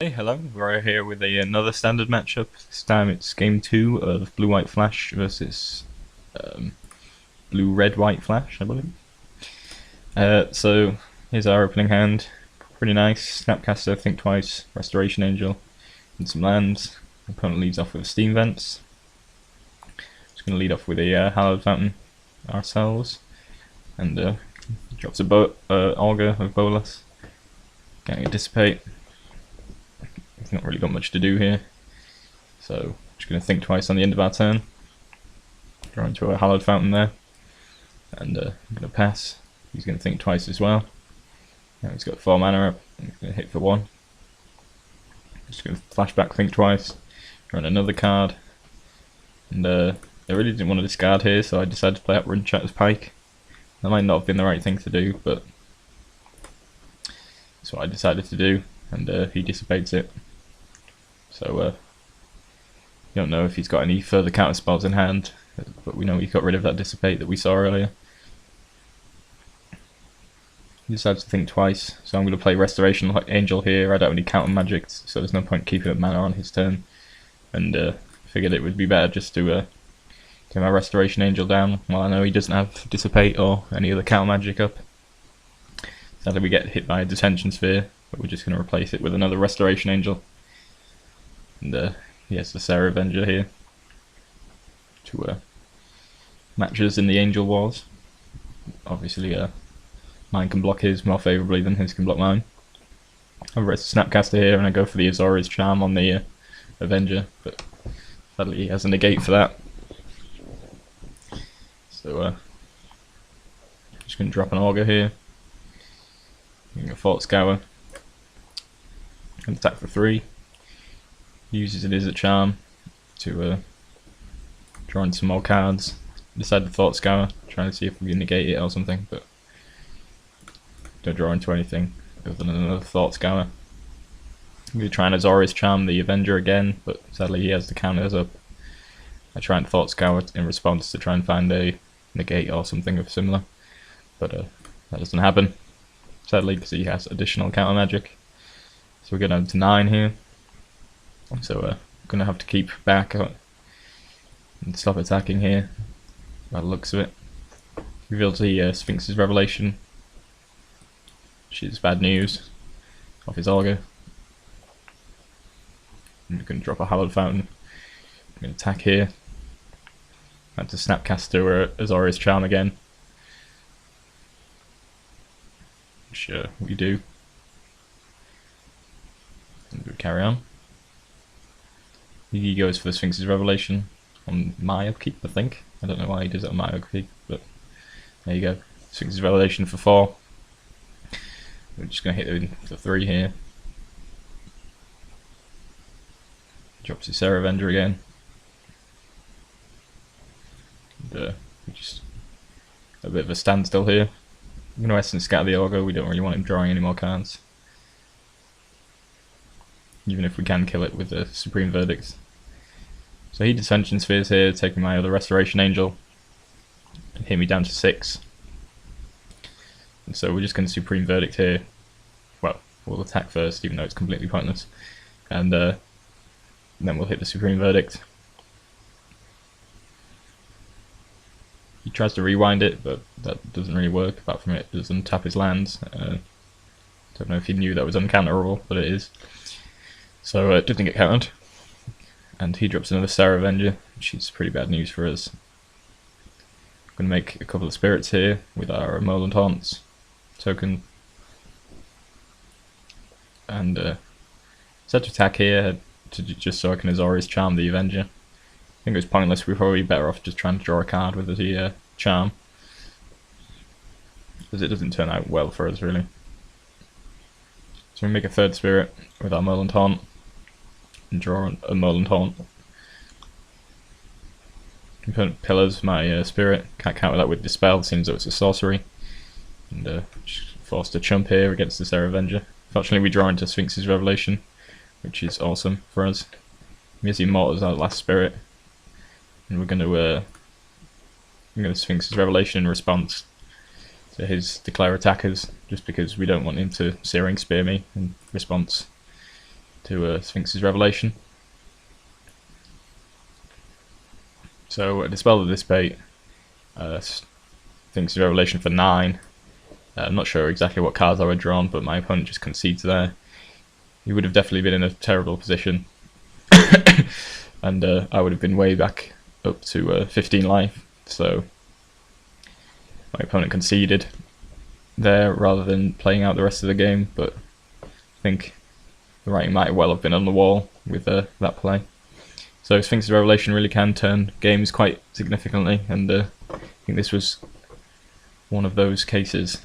Hey, hello. We're here with another standard matchup. This time it's game 2 of Blue-White Flash versus Blue-Red-White Flash, I believe. So here's our opening hand. Pretty nice. Snapcaster, Think Twice, Restoration Angel, and some lands. Opponent leads off with Steam Vents. Just going to lead off with a Hallowed Fountain ourselves, and drops a Augur of Bolas. Getting a Dissipate. He's not really got much to do here, so just going to think twice on the end of our turn. Draw into a Hallowed Fountain there, and I'm going to pass. He's going to think twice as well. Now he's got 4 mana up. I'm going to hit for 1. Just going to flashback, think twice, run another card, and I really didn't want to discard here, so I decided to play up Runchatter's Pike. That might not have been the right thing to do, but that's what I decided to do, and he dissipates it. So you don't know if he's got any further counter spells in hand, but we know he got rid of that Dissipate that we saw earlier. He decides to think twice, so I'm going to play Restoration Angel here. I don't have any counter magics, so there's no point keeping up mana on his turn, and figured it would be better just to get my Restoration Angel down while I know he doesn't have Dissipate or any other counter magic up. Sadly we get hit by a Detention Sphere, but we're just going to replace it with another Restoration Angel. And he has the Sarah Avenger here to match us in the Angel Wars. Obviously mine can block his more favourably than his can block mine. I have a Snapcaster here and I go for the Azorius Charm on the Avenger, but sadly he has a negate for that. So just going to drop an Augur here. Getting a Fort Scour. And attack for 3. Uses it as a charm to draw in some more cards. Decide the Thought Scour, trying to see if we can negate it or something, but don't draw into anything other than another Thought Scour. I'm going to try and Azorius Charm the Avenger again, but sadly he has the counters up. I try and Thought Scour in response to try and find a negate or something of similar, but that doesn't happen, sadly, because he has additional counter magic. So we're going down to 9 here. So I'm going to have to keep back and stop attacking here, by the looks of it. Reveals the Sphinx's Revelation, which is bad news, off his Augur. I'm going to drop a Hallowed Fountain. I'm going to attack here. And to Snapcaster or Azorius Charm again. Which we do. And we carry on. He goes for the Sphinx's Revelation on my upkeep, I think. I don't know why he does it on my upkeep, but there you go. Sphinx's Revelation for 4. We're just going to hit him for 3 here. Drops his Sarah Avenger again. And we just a bit of a standstill here. I'm going to Essence Scatter the Augur. We don't really want him drawing any more cards, even if we can kill it with the Supreme Verdict. So he Detention Spheres here, taking my other Restoration Angel, and hit me down to 6. And so we're just going to Supreme Verdict here. Well, we'll attack first, even though it's completely pointless. And then we'll hit the Supreme Verdict. He tries to rewind it, but that doesn't really work, apart from it doesn't tap his lands. Don't know if he knew that was uncounterable, but it is. So it didn't get countered. And he drops another Sarah Avenger, which is pretty bad news for us. I'm going to make a couple of spirits here with our Moland Haunts token. And set to attack here just so I can Azorius Charm the Avenger. I think it was pointless. We're probably better off just trying to draw a card with the charm, because it doesn't turn out well for us really. So we make a 3rd spirit with our Moland Haunt and draw a Moland Haunt. Component Pillars my spirit, can't counter that with Dispel, seems though it's a sorcery. And just forced to chump here against the Sarah Avenger. Fortunately we draw into Sphinx's Revelation, which is awesome for us. Mizzy Immortal is our last spirit. And we're going to Sphinx's Revelation in response to his Declare Attackers, just because we don't want him to Searing Spear me in response to Sphinx's Revelation. So Dispel the Dissipate, Sphinx's Revelation for 9. I'm not sure exactly what cards I would have drawn, but my opponent just concedes there. He would have definitely been in a terrible position, and I would have been way back up to 15 life. So my opponent conceded there rather than playing out the rest of the game, but I think the writing might well have been on the wall with that play. So Sphinx's Revelation really can turn games quite significantly, and I think this was one of those cases.